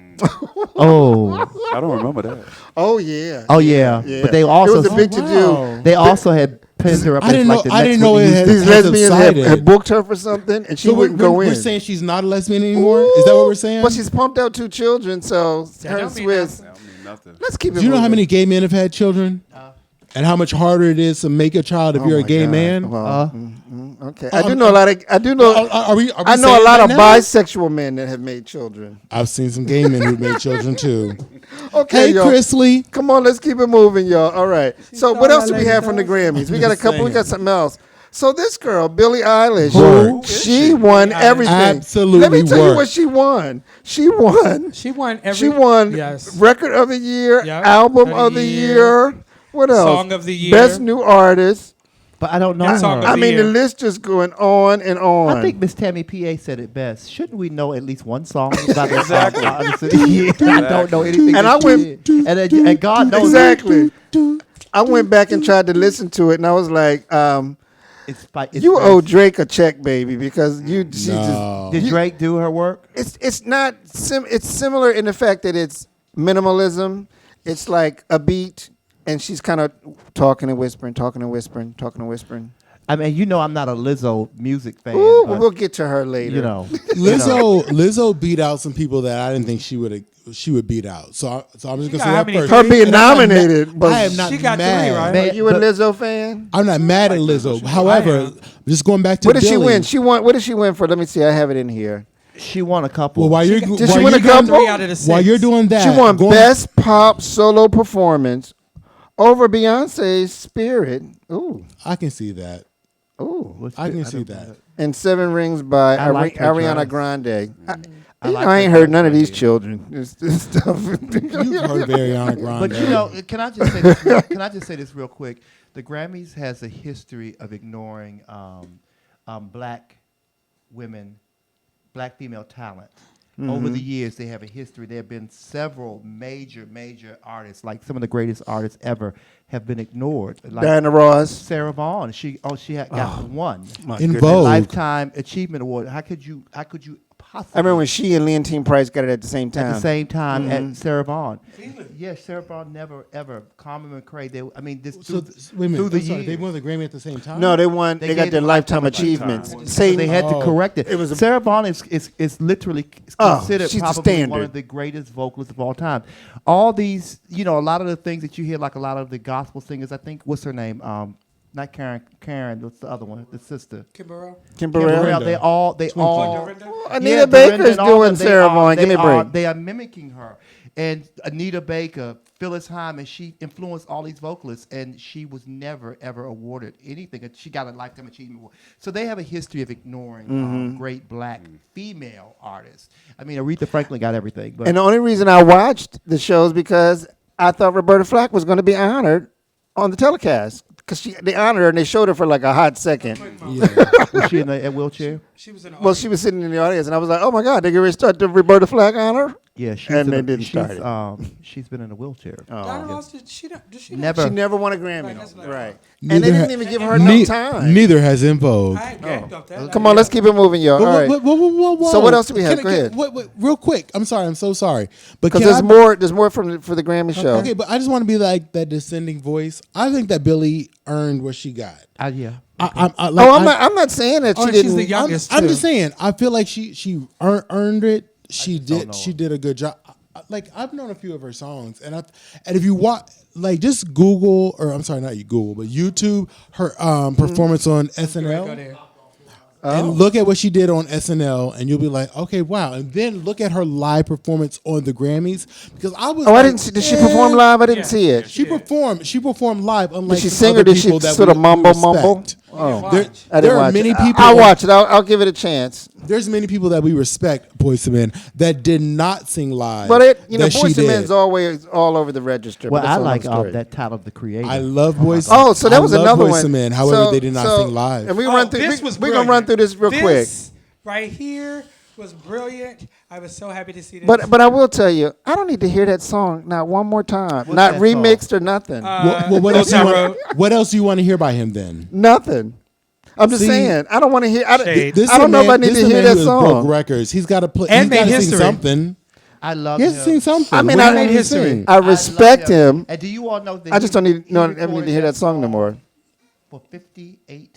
Oh. I don't remember that. Oh yeah. Oh yeah. But they also. it was a big to do. They also had pinned her up I as didn't like know- the I next didn't know it Whitney had- These has lesbians subsided. had booked her for something, and she So wouldn't go in. we're saying she's not a lesbian anymore. Is that what we're saying? Well, she's pumped out 2 children, so her and don't mean Swiss. I don't mean nothing. Let's keep it. Do you know how moving. many gay men have had children? And how much harder it is to make a child if Oh you're a my gay God. man? Well, okay. I do know a lot of. I do know. Are we I know a saying lot that of now? bisexual men that have made children. I've seen some gay men who've made children too. Okay, Hey, y'all. Chris Lee. Come on, let's keep it moving, y'all. All right. So, what saw else that do we lady have from the Grammys? We got a couple. We got something else. So this girl, Billie Eilish, Who? she won everything. Absolutely Let me tell you worked. what she won. She won. She won every. She won Yes. Record of the Year, Yep. Album of the Year. What else? Song of the Year. Best New Artist. But I don't know And song her. of I the mean, the Year. list just going on and on. I think Miss Tammy P.A. said it best. Shouldn't we know at least one song about that Exactly. I don't know anything. And that I she went- did. And God knows Exactly. I went back and tried to listen to it, and I was like, It's "You owe Drake a check, baby, because she just." No. Did Drake do her work? It's not it's similar in the fact that it's minimalism. It's like a beat, and she's kind of talking and whispering, talking and whispering, talking and whispering. I mean, you know, I'm not a Lizzo music fan. Ooh, but, we'll get to her later. you know, Lizzo beat out some people that I didn't think she would beat out. So I'm just gonna say got how that many? first. Her being And I'm not nominated, mad- but I am not She got mad. 3, right? Man, Are you a but- Lizzo fan? I'm not mad at Lizzo. However, just going back to What did she Billie. win? She won. What did she win for? Let me see. I have it in here. she won a couple. Well, while you're Did she while win a you're doing- couple? 3 out of the 6. While you're doing that, She won going- Best Pop Solo Performance over Beyonce's Spirit. Ooh, I can see that. ooh. What's I the- can see don't- that. And 7 Rings by I like her Ariana dress. Grande. like I ain't her heard none of dress these idea. children. This stuff. You've heard of Ariana Grande. But you know, can I just say this? Can I just say this real quick? The Grammys has a history of ignoring black women, black female talent. Over the years, they have a history. There have been several major artists, like some of the greatest artists ever, have been ignored. Like Diana Ross. Sarah Vaughan. She got one In Vogue. Lifetime Achievement Award. How could you possibly? I remember when she and Leontine Price got it at the same time. At the same time at Sarah Vaughan. Yes, Sarah Vaughan never ever. Carmen McRae. Wait a minute. through the I'm sorry, they years. won the Grammy at the same time? No, they won. They got gave their them lifetime lifetime achievements. So Same. they had to correct it. It was a- Sarah Vaughan is literally Oh, considered she's the probably one standard. of the greatest vocalists of all time. All these, a lot of the things that you hear, like a lot of the gospel singers. I think what's her name? Not Karen. What's the other one? The sister. Kim Burrell. Kim Kim Burrell. Burrell, they all. Anita Yeah, Baker's Dorinda and all doing them, they Sarah are- Vaughan. Give me a they are- break. They are mimicking her. And Anita Baker, Phyllis Hyman, she influenced all these vocalists, and she was never, ever awarded anything. She got a Lifetime Achievement Award. So they have a history of ignoring great black female artists. I mean, Aretha Franklin got everything. But And the only reason I watched the show is because I thought Roberta Flack was going to be honored on the telecast. Because they honored her and they showed her for like a hot second. was she in a wheelchair? She was in. Well, she was sitting in the audience, and I was like, "Oh my God, they get ready to start the Roberta Flack honor." Yeah, she's And in they a- didn't she's, start it. She's been in a wheelchair. Diana Ross, did she not? Never. She never won a Grammy, Right, that's not right? Neither And they didn't ha- even give her enough time. Neither has In Vogue. I ain't gagged off that. Come on, let's keep it moving, y'all. All right, Whoa. So what else do we have? Can- Go can- ahead. wait, real quick. I'm sorry. I'm so sorry. But because can there's I- more. There's more for the Grammy show. Okay, but I just want to be like that descending voice. I think that Billie earned what she got. Yeah. I'm not saying that she Oh, and didn't. she's the youngest. I'm too. just saying. I feel like she earned it. She just don't did. know She her. did a good job. Like I've known a few of her songs, and if you watch, like just Google, or I'm sorry, not you Google, but YouTube her performance on Go SNL. there. And look at what she did on SNL, and you'll be like, okay, wow. And then look at her live performance on the Grammys, because I was. Oh, I like, didn't see. Did she perform live? I didn't Yeah. see it. She performed. She performed live. Unlike Did she some sing or other did she people that sort of we mumble? respect. Oh, There, I didn't there are watch many it. people. I'll watch it. I'll give it a chance. There's many people that we respect, Boyz II Men, that did not sing live. But that she Boyz II did. Men's always all over the register. Well, but that's I like another story. that title of the creator. I love Boyz. Oh, so that I was love another Boyz one. II Men. However, they did not sing live. And we Oh, run through. this We're was gonna run brilliant. through this real quick. Right here was brilliant. I was so happy to see this. But I will tell you, I don't need to hear that song not one more time. Not that remixed or nothing. What else? What else do you want to hear by him then? Nothing. I'm just See, saying. I don't want to hear. I Shade. don't know if I need this to a hear man that who has broke song. records. He's got to play. And He's made got to sing history. something. I love He him. has to sing something. I mean, What I do you made want to history. sing? I respect him. And do you all know that I just don't need he no. I need to recorded hear that song no more. for $58.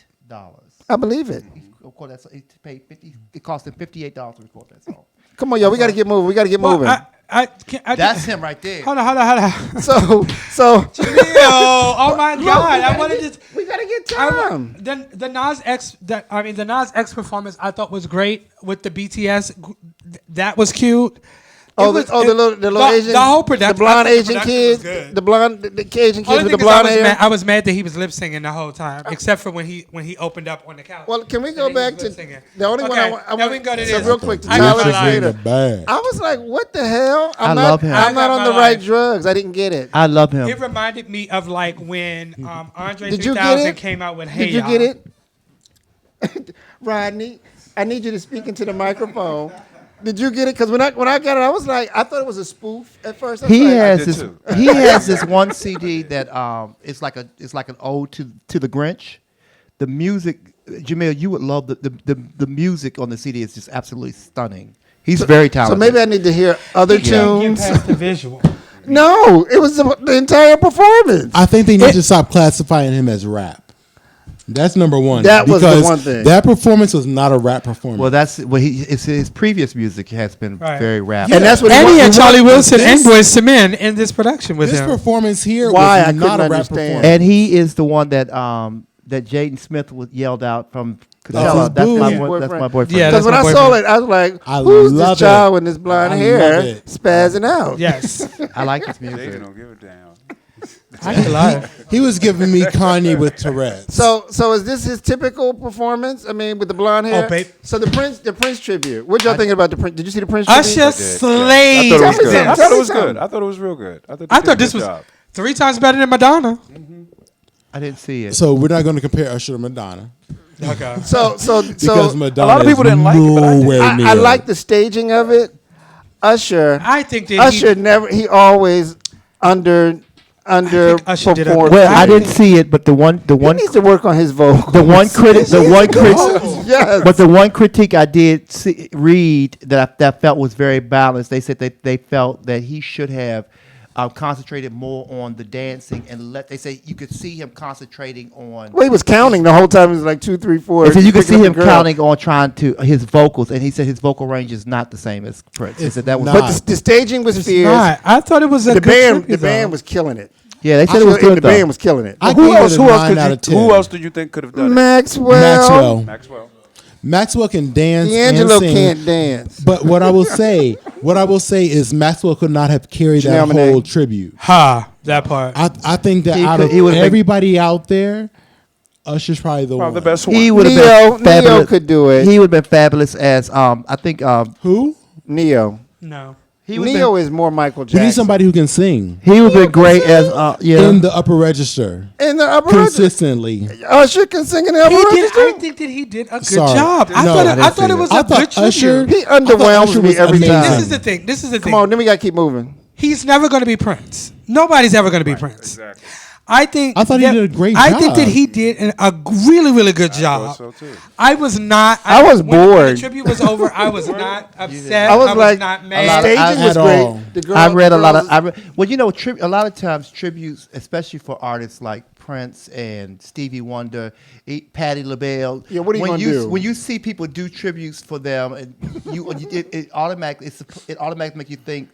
I believe it. Of course, he paid 50. It cost him $58 to record that song. Come on, y'all. We got to get moving. We got to get moving. That's him right there. Hold on. So Oh my God! I wanted to. we got to get time. The Nas X, the Nas X performance I thought was great with the BTS. That was cute. The little Asian, the whole production, the blonde I thought Asian production kids, was good. the Asian kids Only with thing the is blonde hair. I was mad that he was lip singing the whole time, except for when he opened up on the couch. Well, can we And go then he back was to lip-singing. the only one Okay, I now want? we can go to So this. real quick, to I got Tyler my line. Creator. Bad. I was like, what the hell? I love him. I'm not I on got the my right line. drugs. I didn't get it. I love him. It reminded me of like when Andre Did you get 3000 it? came out with Hey Did you Y'all. get it? Rodney, I need you to speak into the microphone. Did you get it? Because when I got it, I was like, I thought it was a spoof at first. I was He like, has this one CD that it's like an ode to the Grinch. The music, Jamil, you would love the music on the CD is just absolutely stunning. He's very talented. So maybe I need to hear other Get tunes. past the visual. No, it was the entire performance. I think they need to stop classifying him as rap. That's number one. That was the because one thing. That performance was not a rap performance. well, that's what his previous music has been Right. very rap. And that's what And he had Charlie Wilson and this- Boyz II Men in this production with this him. performance here Why? I was not a couldn't rap understand. performance. And he is the one that Jaden Smith yelled out from Coachella. his That's my boo. that's my boyfriend. Yeah, Because when I my saw boyfriend. it, I was like, I who's love this it. child with this blonde I hair love it. spazzing out? Yes. I like his Jason music. don't give a damn. I ain't lying. He was giving me Kanye with Tourette's. So is this his typical performance? I mean, with the blonde hair. Oh, babe. So the Prince tribute. What y'all thinking about the Prince? Did you see the Prince tribute? Usher slayed. I thought it was good. Tell I me thought it was something. good. I thought it was real good. I did thought a this good was job. 3 times better than Madonna. I didn't see it. So we're not going to compare Usher to Madonna. Okay. So Because Madonna a lot of people is didn't like it, but I did. nowhere I near. like the staging of it. Usher. I think that Usher he always Usher did a- underperformed. Well, I didn't see it, but the one He needs to work on his vocals. the one critic Yes. but the one critique I did read that I felt was very balanced. They said that they felt that he should have concentrated more on the dancing and they say you could see him concentrating on. Well, he was counting the whole time. It was like 2, 3, 4. They said you could picking see up him the girl. counting on trying to his vocals, and he said his vocal range is not the same as Prince. He said that was not. But the staging was It's fierce. not. I thought it was a The good band, tribute, the band though. was killing it. yeah. They said it was good The though. band was killing it. I Who gave else? it a Who 9 out of 10. else do you think could have done it? Maxwell. Maxwell. Maxwell can dance D'Angelo and sing. can't dance. But what I will say is Maxwell could not have carried that Janelle Monáe. whole tribute. Ha, that part. I think that He out could- of he would've been- everybody out there, Usher's probably the one. Probably the best one. He would have Neo been fabulous. could do it. He would have been fabulous as I think Who? Neo. No. he would Neo is more Michael We Jackson. need somebody who can sing he would have been great as in the upper register in the upper register. consistently. Usher can sing in the upper He did. register. I think that he did a good Sorry. job. I No, thought I it, didn't I thought see it was I a thought good Usher- tribute. He I thought underwhelms Usher me was every amazing. time. This is the thing. This is the thing. Come on, then we gotta keep moving. He's never going to be Prince. Nobody's ever going to be Prince. Exactly. I think. I thought he that- did a great I think job. that he did a really, really good job. so too. I was not. I was when the bored. tribute was over, I was not upset. I was like, not the mad. staging was At great. all. The girl, I read the a lot girls- of. Well, you know, a lot of times tributes, especially for artists like Prince and Stevie Wonder, Patti LaBelle. Yeah, what are you when gonna you do? when you see people do tributes for them, and it automatically makes you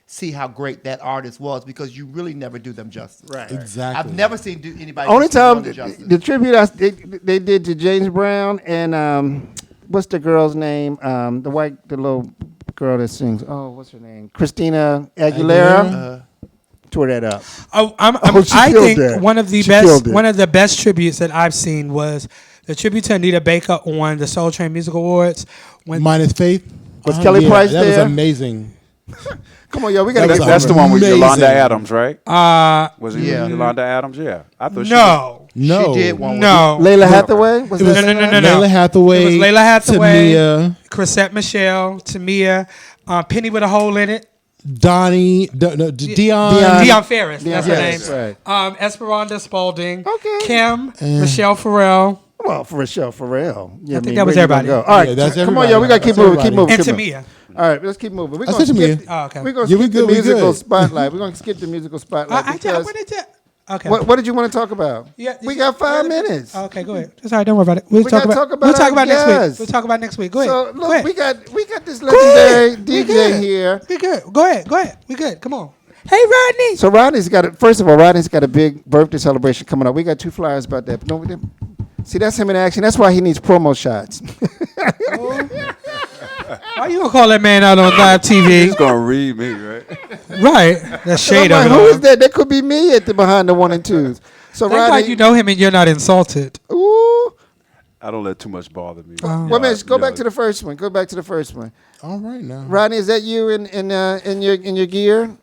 see how great that artist was because you really never do them justice. Right. Exactly. I've never seen anybody. Only do Stevie time Wonder justice. the tribute they did to James Brown and what's the girl's name? The little girl that sings. Oh, what's her name? Christina Aguilera. Tore that up. I she killed think that. one of the She best killed it. one of the best tributes that I've seen was the tribute to Anita Baker on the Soul Train Music Awards. When Minus Faith. Was Kelly Price that there? was amazing. Come on, yo, we gotta That get was That's the moving. one with Amazing. Yolanda Adams, right? Was it Yeah. Yolanda Adams? Yeah. I thought no, No. She did one. no, Layla Hathaway. Was It was that no. Layla Hathaway. It was Layla Hathaway, Tamia, Chrisette Michelle, Tamia, Penny with a hole in it, Donnie, Dion. Deion Ferris, that's her name. Yes, right. Esperanza Spalding, Okay. Kim, Michelle Farrell, Well, for Rochelle Farrell. Yeah, I think that was where you gonna everybody. go? All right, Yeah, that's come on, yo, we gotta keep everybody. moving, That's keep moving, and keep moving. Tamia. All right, let's keep moving. We're I gonna said skip. Tamia. Oh, okay. We're gonna Yeah, we skip good, the we musical good. spotlight. We're gonna skip the musical spotlight because Okay. what did you want to talk about? Yeah, we got 5 minutes. Okay, go ahead. It's all right. Don't worry about it. We'll We talk gotta about. talk about We'll talk our about next guests. week. We'll talk about next week. Go ahead. So Go look, ahead. we got this legendary We DJ good. here. We good. Go ahead. Go ahead. We good. Come on. Hey, Rodney. So Rodney's got first of all, Rodney's got a big birthday celebration coming up. We got 2 flyers about that. But don't see, that's him in action. That's why he needs promo shots. Why you gonna call that man out on live TV? He's gonna read me, right? Right. That's shade I'm of like, it. who is that? That could be me at the behind the 1 and 2s. So Thank God Rodney, you know him and you're not insulted. ooh. I don't let too much bother me. Wait a minute, go back to the first one. Go back to the first one. All right now. Rodney, is that you in your gear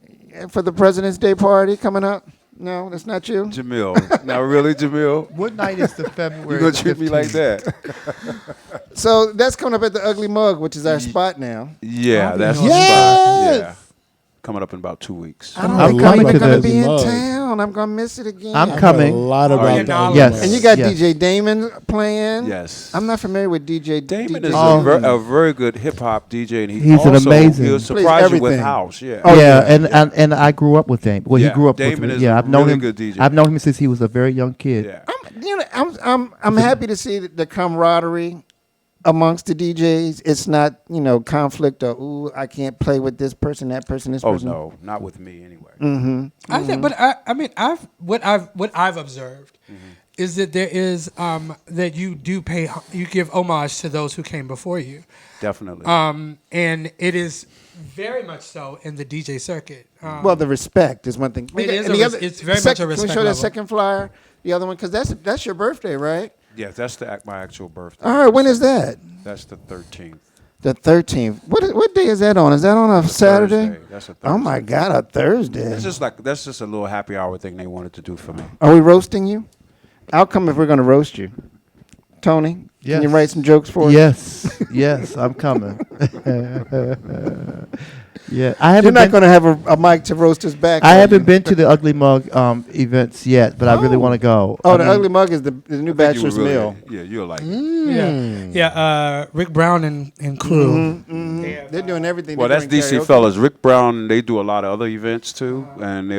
for the President's Day party coming up? No, that's not you. Jamil. Now, really, Jamil? What night is the February? You gonna treat me like 15th? that? So that's coming up at the Ugly Mug, which is our spot now. Yeah, that's the Yes! spot. Yeah. Coming up in about 2 weeks. I don't I'm think coming I'm to gonna the be in Mug. town. I'm gonna miss it again. I'm I coming. heard a lot Oh, about you're that. knowledgeable. Yes. And you got Yes. DJ Damon playing. Yes. I'm not familiar with DJ Damon DJ is Damon. a very good hip hop DJ, and He's an also, amazing- He'll Plays surprise you with everything. house. Yeah. Oh, yeah, yeah. and I grew up with Damon. Well, Yeah, he grew up Damon with me. is Yeah, a I've known really him. good DJ. I've known him since he was a very young kid. Yeah. I'm happy to see the camaraderie amongst the DJs. It's not conflict or ooh, I can't play with this person, that person, this Oh person. no, not with me anyway. I think, but I mean, what I've observed is that there is that you give homage to those who came before you. Definitely. And it is very much so in the DJ circuit. Well, the respect is one thing. It's very much a respect Can we show level. that second flyer? The other one, because that's your birthday, right? Yes, that's my actual birthday. All right, when is that? That's the 13th. The 13th. What day is that on? Is that on a Saturday? Thursday. That's a Thursday. Oh my God, a Thursday. That's just a little happy hour thing they wanted to do for me. Are we roasting you? I'll come if we're going to roast you. Tony, Yes. can you write some jokes for us? Yes, I'm coming. Yeah, You're not going to have a mic to roast us back. I are haven't you? been to the Ugly Mug events yet, but I really want to go. Oh, I the mean, Ugly Mug is the new Bachelor's Meal. Yeah, you're like. Yeah, Rick Brown and crew. They're doing everything. Well, They're that's doing DC karaoke. fellas. Rick Brown, they do a lot of other events too, and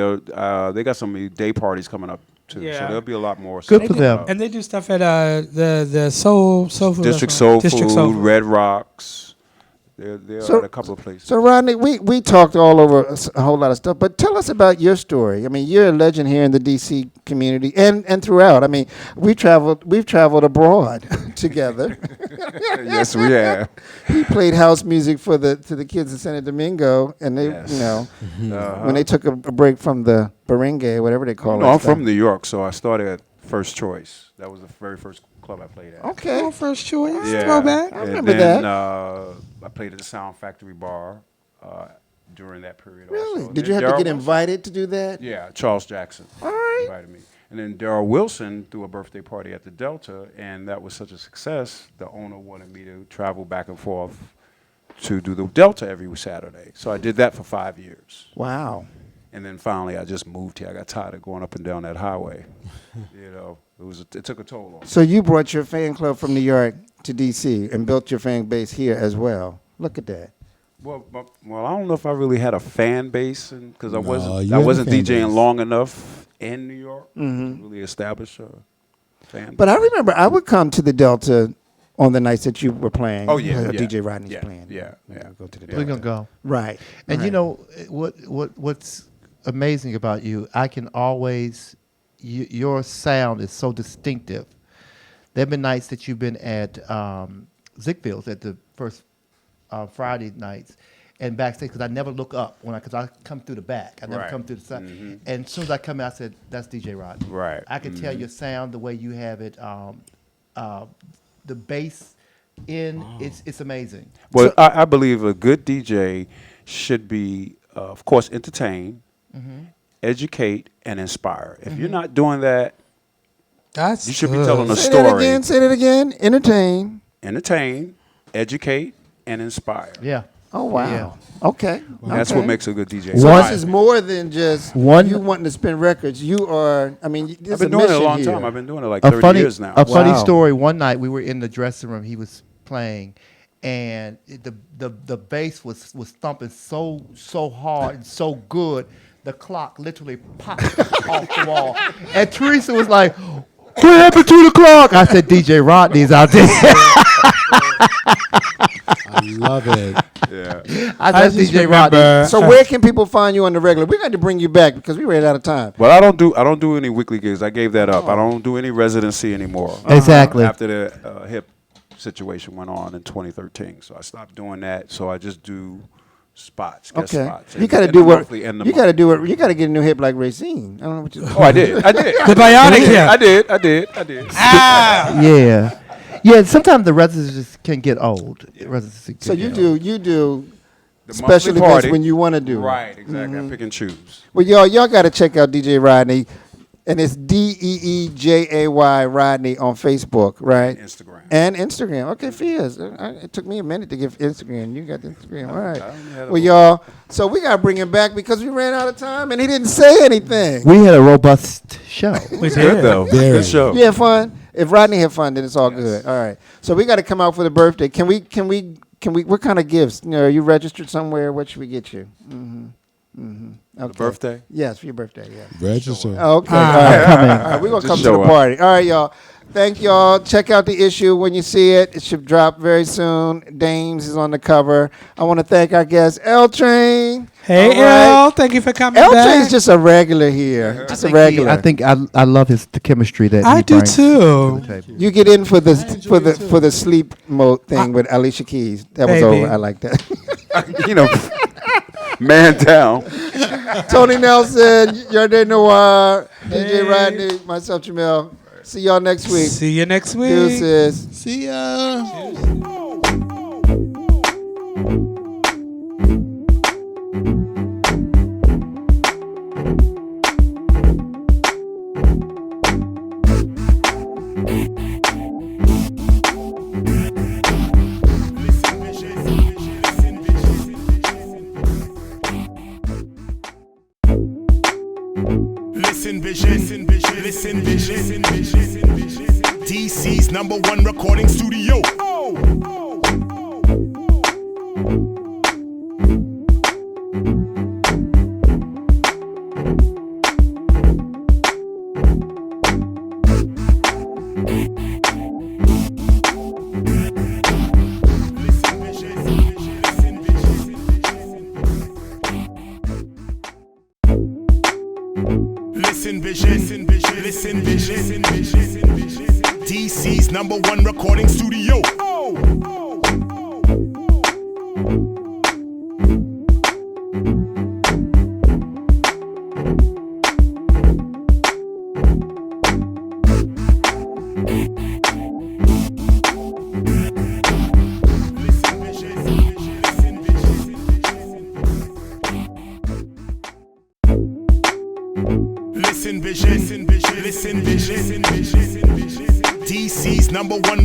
they got some day parties coming up too. So Yeah. there'll be a lot more. Good stuff for coming them. up. And they do stuff at the Soul Food District restaurant. Soul District Food, Soul Food. Red Rocks. They're at a couple of places. So, Rodney, we talked all over a whole lot of stuff, but tell us about your story. I mean, you're a legend here in the D.C. community and throughout. I mean, we've traveled abroad together. Yes, we have. He played house music to the kids in Santo Domingo, and they, Yes. when they took a break from the Baringe, whatever they call it. No, I'm from New York, so I started at First Choice. That was the very first club I played at. Okay. Oh, first choice. Yeah. Throwback. I And remember then, that. I played at the Sound Factory Bar during that period. Really? Also. Did Then you have to Darryl get Wilson- invited to do that? Yeah, Charles Jackson All right. invited me. And then Daryl Wilson threw a birthday party at the Delta, and that was such a success, the owner wanted me to travel back and forth to do the Delta every Saturday. So I did that for 5 years. Wow. And then finally I just moved here. I got tired of going up and down that highway. It took a toll on me. So you brought your fan club from New York to D.C. and built your fan base here as well. Look at that. Well, I don't know if I really had a fan base because I No, wasn't you had a wasn't fan DJing base. long enough in New York to really establish a fan. But I remember I would come to the Delta on the nights that you were playing. Oh, yeah, yeah. DJ Rodney's Yeah, playing. yeah, We yeah. would go to the we're Delta. gonna go. Right. And right. you know what's amazing about you? I can always your sound is so distinctive. There've been nights that you've been at Ziegfeld's at the first Friday nights and backstage because I never look up because I come through the back. I never Right. come through the side. And as soon as I come out, I said, "That's DJ Rodney." Right. I can tell your sound, the way you have it, the bass in. It's amazing. Well, I believe a good DJ should be, of course, entertain, educate, and inspire. If you're not doing that, That's you should be good. telling a Say that story. again. Say that again. Entertain. Entertain, educate, and inspire. Yeah. Oh wow. Yeah. Okay. That's okay. what makes a good DJ. So One- this is more than just One- you wanting to spin records. You are. I mean, I've there's been a doing it a mission long here. time. I've been doing it like a 30 funny, years now. A funny Wow. story. One night we were in the dressing room. He was playing, and the bass was thumping so hard and so good. The clock literally popped off the wall, and Teresa was like, "What happened to the clock?" I said, "DJ Rodney's out there." I love it. Yeah. I said, "DJ Rodney." So where can people find you on the regular? We're going to bring you back because we ran out of time. But I don't do any weekly gigs. I gave that up. I don't do any residency anymore. Exactly. After the hip situation went on in 2013, so I stopped doing that. So I just do spots, guest Okay. spots. You got to And do the what monthly and the you got to monthly. do it. You got to get a new hip like Racine. I don't know what you. Oh, I did. The bionic hip. I did. Yeah, yeah. Sometimes the residencies can get old. Residency So can you get old. do The special monthly events party. when you want to do. Right, exactly. I pick and choose. Well, y'all got to check out DJ Rodney, and it's DEEJAY Rodney on Facebook, right? Instagram. And Instagram. Okay, Fizz. It took me a minute to get Instagram. You got the Instagram. All right. I only had a Well, y'all, so we got to bring him back because we ran out of time and he didn't say anything. We had a robust show. We Good did. though. Very. Good show. You had fun? If Rodney had fun, then it's all good. All right. So we got to come out for the birthday. Can we, what kind of gifts? You know, are you registered somewhere? What should we get you? Okay. The birthday. Yes, for your birthday, yes. Register. Okay. All right. We're going to Just come to show the up. party. All right, y'all. Thank y'all. Check out the issue when you see it. It should drop very soon. Dames is on the cover. I want to thank our guest, L Train. Hey, All right. L. Thank you for coming LJ back. is just a regular here. Just a regular. I love the chemistry that I he do brings too. to the table. You get in for the sleep mode thing with Alicia Keys. That was Baby. over. I like that. Man down. Tony Nelson, Yardé Noir, DJ Rodney, myself, Jamel. See y'all next week. See you next week. Deuces. See ya. Listen, vision. DC's #1 recording studio. Listen, vision. DC's #1 recording studio. Listen, vision. DC's #1 recording.